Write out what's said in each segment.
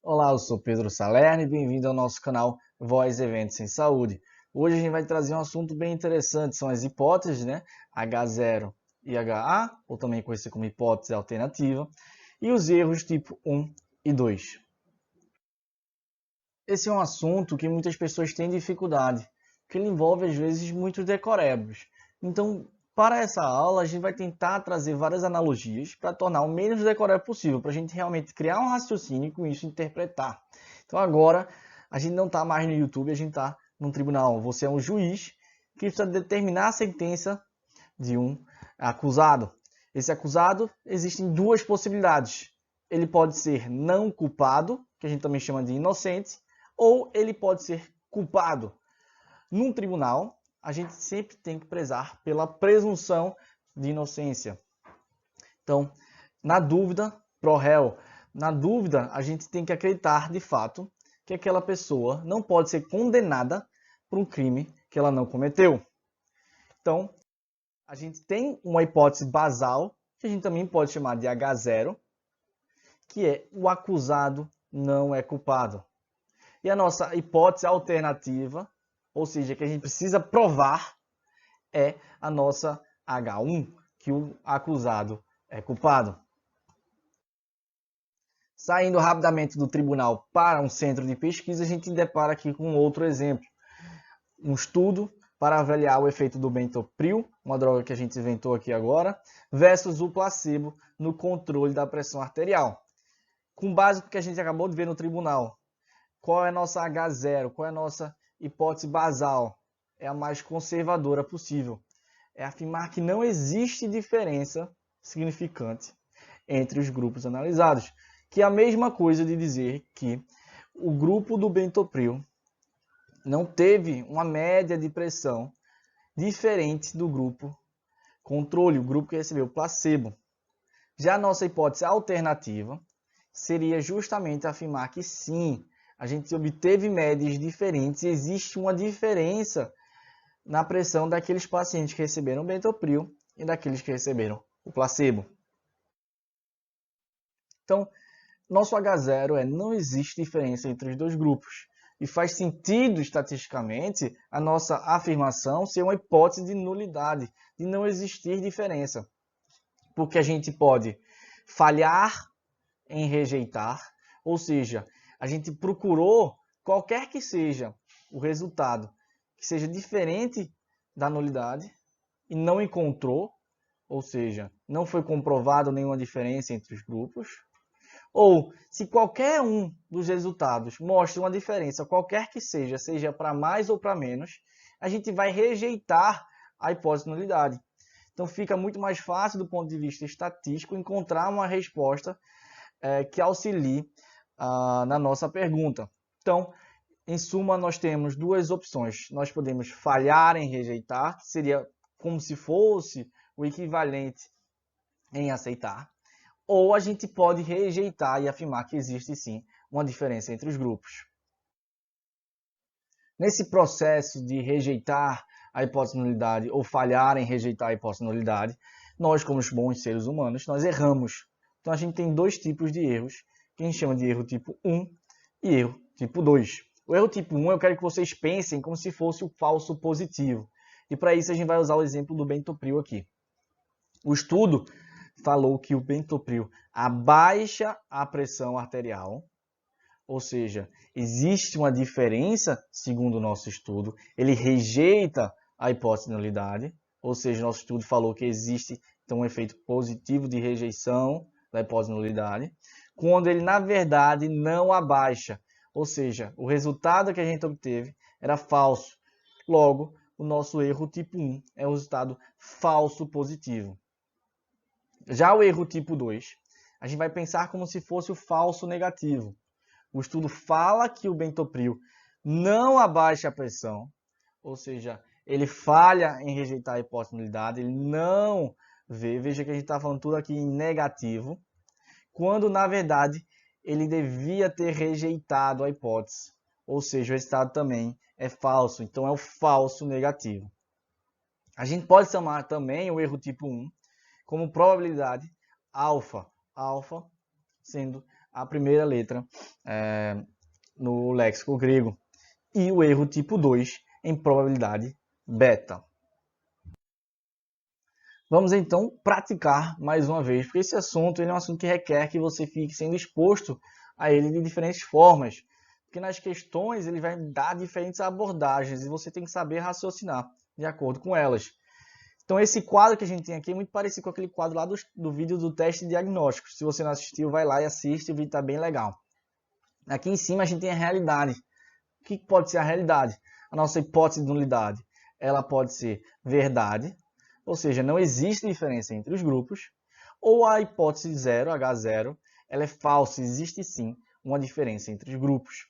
Olá, eu sou Pedro Salerno e bem-vindo ao nosso canal Voz Eventos em Saúde. Hoje a gente vai trazer um assunto bem interessante, são as hipóteses, né? H0 e HA, ou também conhecido como hipótese alternativa, e os erros tipo 1 e 2. Esse é um assunto que muitas pessoas têm dificuldade, porque ele envolve às vezes muitos decorebos. Então, para essa aula, a gente vai tentar trazer várias analogias para tornar o menos decoreba possível, para a gente realmente criar um raciocínio e com isso interpretar. Então agora, a gente não está mais no YouTube, a gente está num tribunal. Você é um juiz que precisa determinar a sentença de um acusado. Esse acusado, existem duas possibilidades. Ele pode ser não culpado, que a gente também chama de inocente, ou ele pode ser culpado. Num tribunal, a gente sempre tem que prezar pela presunção de inocência. Então, na dúvida, pro réu, na dúvida, a gente tem que acreditar de fato que aquela pessoa não pode ser condenada por um crime que ela não cometeu. Então, a gente tem uma hipótese basal, que a gente também pode chamar de H0, que é o acusado não é culpado. E a nossa hipótese alternativa, ou seja, que a gente precisa provar, é a nossa H1, que o acusado é culpado. Saindo rapidamente do tribunal para um centro de pesquisa, a gente depara aqui com outro exemplo. Um estudo para avaliar o efeito do bentopril, uma droga que a gente inventou aqui agora, versus o placebo no controle da pressão arterial. Com base no que a gente acabou de ver no tribunal, qual é a nossa H0? Qual é a nossa hipótese basal? É a mais conservadora possível. É afirmar que não existe diferença significante entre os grupos analisados, que é a mesma coisa de dizer que o grupo do bentopril não teve uma média de pressão diferente do grupo controle, o grupo que recebeu placebo. Já a nossa hipótese alternativa seria justamente afirmar que sim, a gente obteve médias diferentes e existe uma diferença na pressão daqueles pacientes que receberam bentopril e daqueles que receberam o placebo. Então, nosso H0 é não existe diferença entre os dois grupos. E faz sentido estatisticamente a nossa afirmação ser uma hipótese de nulidade, de não existir diferença. Porque a gente pode falhar em rejeitar, ou seja, a gente procurou qualquer que seja o resultado que seja diferente da nulidade e não encontrou, ou seja, não foi comprovado nenhuma diferença entre os grupos, ou se qualquer um dos resultados mostra uma diferença, qualquer que seja, seja para mais ou para menos, a gente vai rejeitar a hipótese de nulidade. Então fica muito mais fácil do ponto de vista estatístico encontrar uma resposta que auxilie na nossa pergunta. Então, em suma, nós temos duas opções. Nós podemos falhar em rejeitar, que seria como se fosse o equivalente em aceitar, ou a gente pode rejeitar e afirmar que existe sim uma diferença entre os grupos. Nesse processo de rejeitar a hipótese de nulidade ou falhar em rejeitar a hipótese de nulidade, nós, como os bons seres humanos, nós erramos. Então a gente tem dois tipos de erros, que a gente chama de erro tipo 1 e erro tipo 2. O erro tipo 1 eu quero que vocês pensem como se fosse o falso positivo. E para isso a gente vai usar o exemplo do bentopril aqui. O estudo falou que o bentopril abaixa a pressão arterial, ou seja, existe uma diferença, segundo o nosso estudo, ele rejeita a hipótese de nulidade, ou seja, nosso estudo falou que existe então um efeito positivo de rejeição da hipótese de nulidade, quando ele na verdade não abaixa, ou seja, o resultado que a gente obteve era falso. Logo, o nosso erro tipo 1 é o resultado falso positivo. Já o erro tipo 2, a gente vai pensar como se fosse o falso negativo. O estudo fala que o bentopril não abaixa a pressão, ou seja, ele falha em rejeitar a hipótese de nulidade, ele não vê, veja que a gente está falando tudo aqui em negativo, quando na verdade ele devia ter rejeitado a hipótese, ou seja, o resultado também é falso, então é o falso negativo. A gente pode chamar também o erro tipo 1 como probabilidade alfa, alfa sendo a primeira letra no léxico grego. E o erro tipo 2 em probabilidade beta. Vamos então praticar mais uma vez, porque esse assunto ele é um assunto que requer que você fique sendo exposto a ele de diferentes formas. Porque nas questões ele vai dar diferentes abordagens e você tem que saber raciocinar de acordo com elas. Então esse quadro que a gente tem aqui é muito parecido com aquele quadro lá do vídeo do teste diagnóstico. Se você não assistiu, vai lá e assiste, o vídeo está bem legal. Aqui em cima a gente tem a realidade. O que pode ser a realidade? A nossa hipótese de nulidade. Ela pode ser verdade, ou seja, não existe diferença entre os grupos, ou a hipótese 0, H0, ela é falsa, existe sim uma diferença entre os grupos.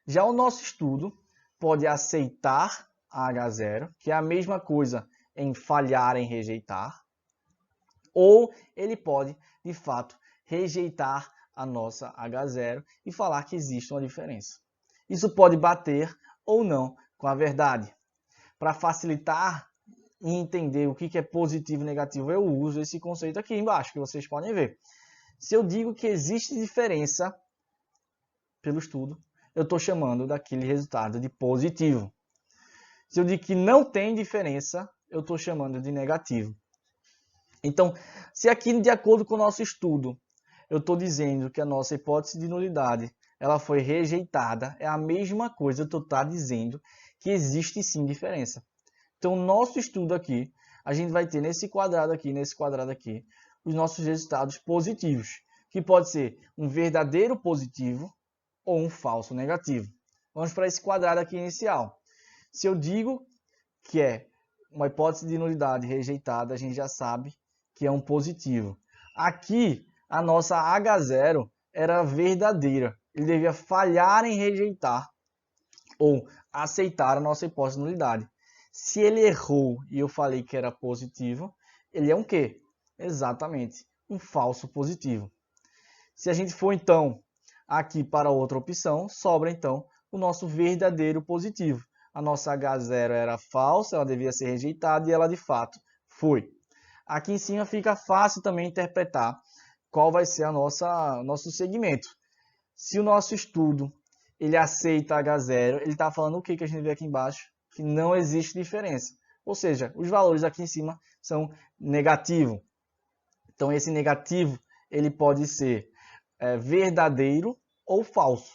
Já o nosso estudo pode aceitar a H0, que é a mesma coisa em falhar em rejeitar, ou ele pode, de fato, rejeitar a nossa H0 e falar que existe uma diferença. Isso pode bater ou não com a verdade. Para facilitar e entender o que é positivo e negativo, eu uso esse conceito aqui embaixo, que vocês podem ver. Se eu digo que existe diferença pelo estudo, eu estou chamando daquele resultado de positivo. Se eu digo que não tem diferença, eu estou chamando de negativo. Então, se aqui, de acordo com o nosso estudo, eu estou dizendo que a nossa hipótese de nulidade ela foi rejeitada, é a mesma coisa que eu estou dizendo que existe sim diferença. Então, nosso estudo aqui, a gente vai ter nesse quadrado aqui, os nossos resultados positivos, que pode ser um verdadeiro positivo ou um falso negativo. Vamos para esse quadrado aqui inicial. Se eu digo que é uma hipótese de nulidade rejeitada, a gente já sabe que é um positivo. Aqui, a nossa H0 era verdadeira. Ele devia falhar em rejeitar ou aceitar a nossa hipótese de nulidade. Se ele errou e eu falei que era positivo, ele é um quê? Exatamente, um falso positivo. Se a gente for, então, aqui para outra opção, sobra, então, o nosso verdadeiro positivo. A nossa H0 era falsa, ela devia ser rejeitada e ela, de fato, foi. Aqui em cima fica fácil também interpretar qual vai ser nosso segmento. Se o nosso estudo ele aceita H0, ele está falando o que a gente vê aqui embaixo? Que não existe diferença. Ou seja, os valores aqui em cima são negativos. Então, esse negativo ele pode ser verdadeiro ou falso.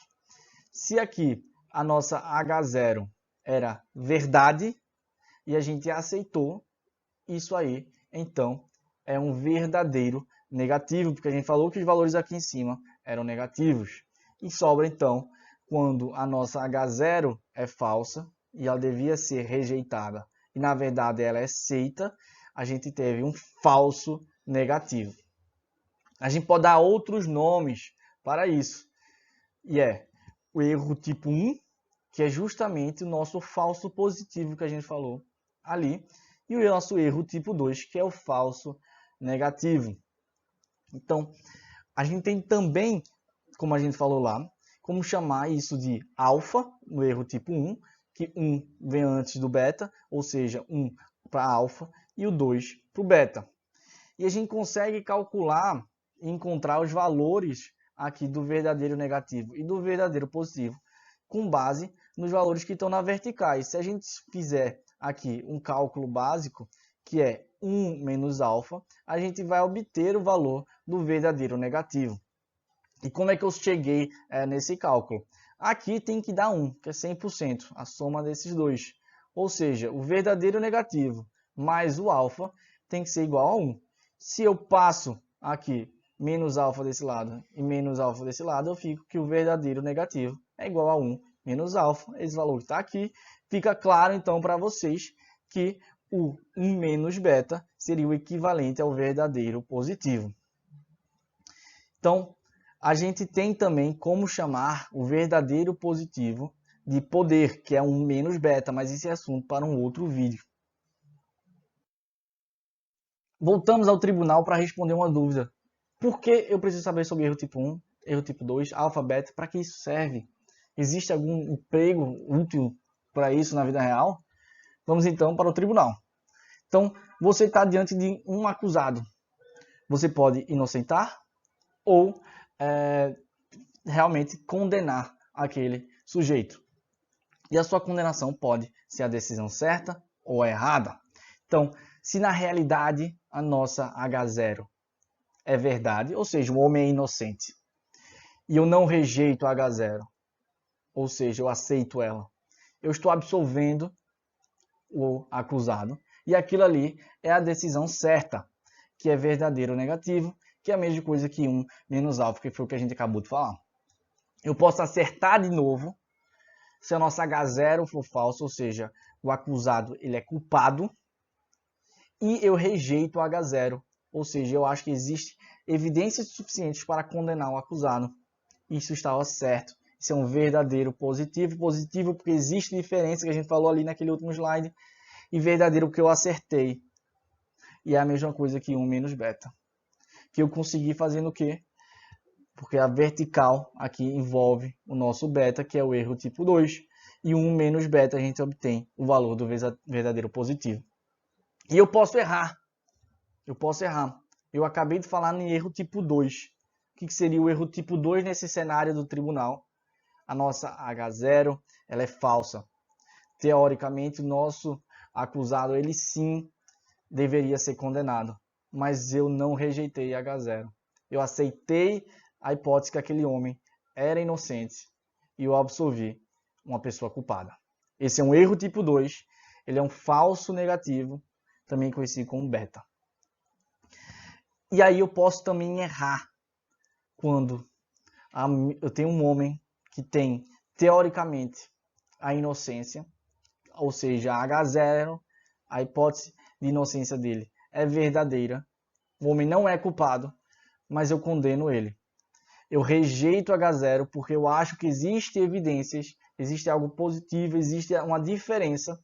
Se aqui a nossa H0 era verdade e a gente aceitou, isso aí, então, é um verdadeiro negativo, porque a gente falou que os valores aqui em cima eram negativos. E sobra, então, quando a nossa H0 é falsa, e ela devia ser rejeitada, e na verdade ela é aceita, a gente teve um falso negativo. A gente pode dar outros nomes para isso, e é o erro tipo 1, que é justamente o nosso falso positivo que a gente falou ali, e o nosso erro tipo 2, que é o falso negativo. Então, a gente tem também, como a gente falou lá, como chamar isso de alfa, no erro tipo 1, que 1 vem antes do beta, ou seja, 1 para alfa e o 2 para o beta. E a gente consegue calcular e encontrar os valores aqui do verdadeiro negativo e do verdadeiro positivo, com base nos valores que estão na verticais. Se a gente fizer aqui um cálculo básico, que é 1 menos alfa, a gente vai obter o valor do verdadeiro negativo. E como é que eu cheguei nesse cálculo? Aqui tem que dar 1, que é 100%, a soma desses dois. Ou seja, o verdadeiro negativo mais o alfa tem que ser igual a 1. Se eu passo aqui menos alfa desse lado e menos alfa desse lado, eu fico que o verdadeiro negativo é igual a 1 menos alfa. Esse valor que está aqui. Fica claro, então, para vocês que o 1 menos beta seria o equivalente ao verdadeiro positivo. Então, a gente tem também como chamar o verdadeiro positivo de poder, que é 1 menos beta, mas esse é assunto para um outro vídeo. Voltamos ao tribunal para responder uma dúvida. Por que eu preciso saber sobre erro tipo 1, erro tipo 2, alfa, beta? Para que isso serve? Existe algum emprego útil para isso na vida real? Vamos então para o tribunal. Então, você está diante de um acusado. Você pode inocentar ou realmente condenar aquele sujeito. E a sua condenação pode ser a decisão certa ou errada. Então, se na realidade a nossa H0 é verdade, ou seja, o homem é inocente, e eu não rejeito a H0, ou seja, eu aceito ela, eu estou absolvendo o acusado, e aquilo ali é a decisão certa, que é verdadeiro ou negativo, que é a mesma coisa que 1 menos alfa, que foi o que a gente acabou de falar. Eu posso acertar de novo, se a nossa H0 for falso, ou seja, o acusado ele é culpado, e eu rejeito o H0, ou seja, eu acho que existe evidências suficientes para condenar o acusado. Isso estava certo. Isso é um verdadeiro positivo. Positivo porque existe diferença, que a gente falou ali naquele último slide, e verdadeiro porque eu acertei. E é a mesma coisa que 1 menos beta. Que eu consegui fazendo o quê? Porque a vertical aqui envolve o nosso beta, que é o erro tipo 2. E 1 menos beta a gente obtém o valor do verdadeiro positivo. E eu posso errar. Eu acabei de falar em erro tipo 2. O que seria o erro tipo 2 nesse cenário do tribunal? A nossa H0 ela é falsa. Teoricamente, o nosso acusado ele sim deveria ser condenado. Mas eu não rejeitei H0. Eu aceitei a hipótese que aquele homem era inocente e eu absolvi uma pessoa culpada. Esse é um erro tipo 2. Ele é um falso negativo, também conhecido como beta. E aí eu posso também errar quando eu tenho um homem que tem, teoricamente, a inocência, ou seja, a H0, a hipótese de inocência dele é verdadeira. O homem não é culpado, mas eu condeno ele. Eu rejeito H0 porque eu acho que existem evidências, existe algo positivo, existe uma diferença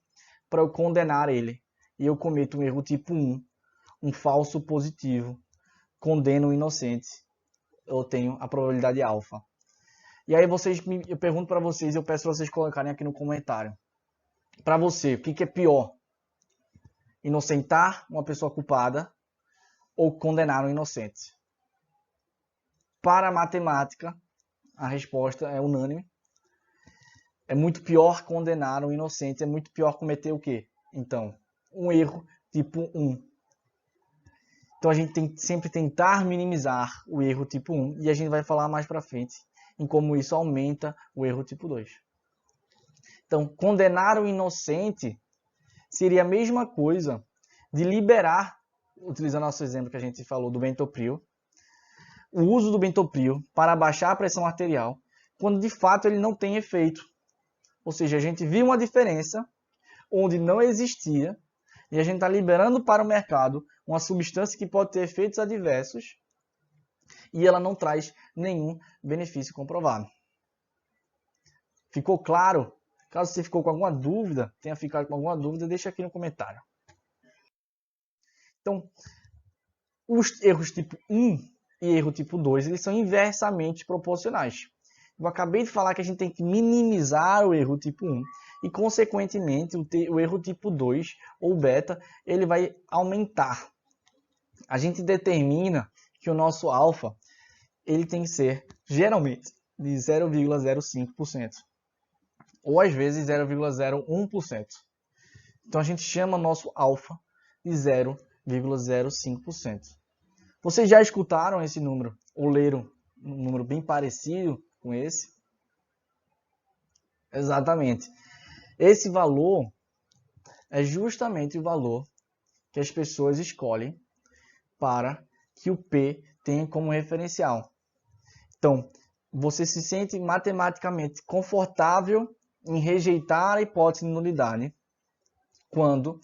para eu condenar ele. E eu cometo um erro tipo 1, um falso positivo, condeno o inocente. Eu tenho a probabilidade alfa. E aí eu pergunto para vocês, eu peço para vocês colocarem aqui no comentário. Para você, o que é pior? Inocentar uma pessoa culpada ou condenar um inocente? Para a matemática, a resposta é unânime. É muito pior condenar um inocente, é muito pior cometer o quê? Então, um erro tipo 1. Então a gente tem que sempre tentar minimizar o erro tipo 1 e a gente vai falar mais para frente em como isso aumenta o erro tipo 2. Então, condenar o inocente seria a mesma coisa de liberar, utilizando nosso exemplo que a gente falou do bentopril, o uso do bentopril para baixar a pressão arterial, quando de fato ele não tem efeito. Ou seja, a gente viu uma diferença onde não existia e a gente está liberando para o mercado uma substância que pode ter efeitos adversos e ela não traz nenhum benefício comprovado. Ficou claro? Caso você ficou com alguma dúvida, tenha ficado com alguma dúvida, deixa aqui no comentário. Então, os erros tipo 1 e erro tipo 2, eles são inversamente proporcionais. Eu acabei de falar que a gente tem que minimizar o erro tipo 1 e, consequentemente, o erro tipo 2, ou beta, ele vai aumentar. A gente determina que o nosso alfa ele tem que ser, geralmente, de 0,05%. Ou, às vezes, 0,01%. Então, a gente chama nosso alfa de 0,05%. Vocês já escutaram esse número? Ou leram um número bem parecido com esse? Exatamente. Esse valor é justamente o valor que as pessoas escolhem para que o P tenha como referencial. Então, você se sente matematicamente confortável em rejeitar a hipótese de nulidade quando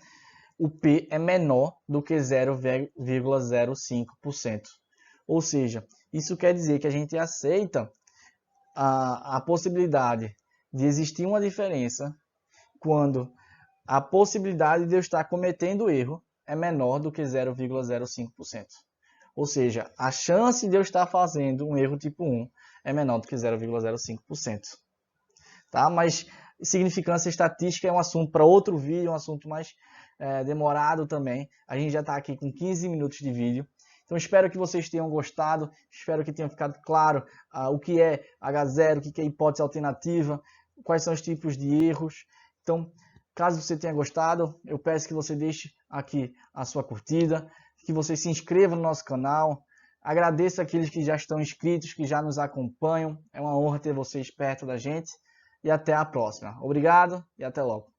o P é menor do que 0,05%. Ou seja, isso quer dizer que a gente aceita a possibilidade de existir uma diferença quando a possibilidade de eu estar cometendo erro é menor do que 0,05%. Ou seja, a chance de eu estar fazendo um erro tipo 1 é menor do que 0,05%. Tá? Mas significância estatística é um assunto para outro vídeo, um assunto mais demorado também. A gente já está aqui com 15 minutos de vídeo. Então espero que vocês tenham gostado, espero que tenha ficado claro o que é H0, o que é hipótese alternativa, quais são os tipos de erros. Então, caso você tenha gostado, eu peço que você deixe aqui a sua curtida, que você se inscreva no nosso canal. Agradeço aqueles que já estão inscritos, que já nos acompanham. É uma honra ter vocês perto da gente. E até a próxima. Obrigado e até logo.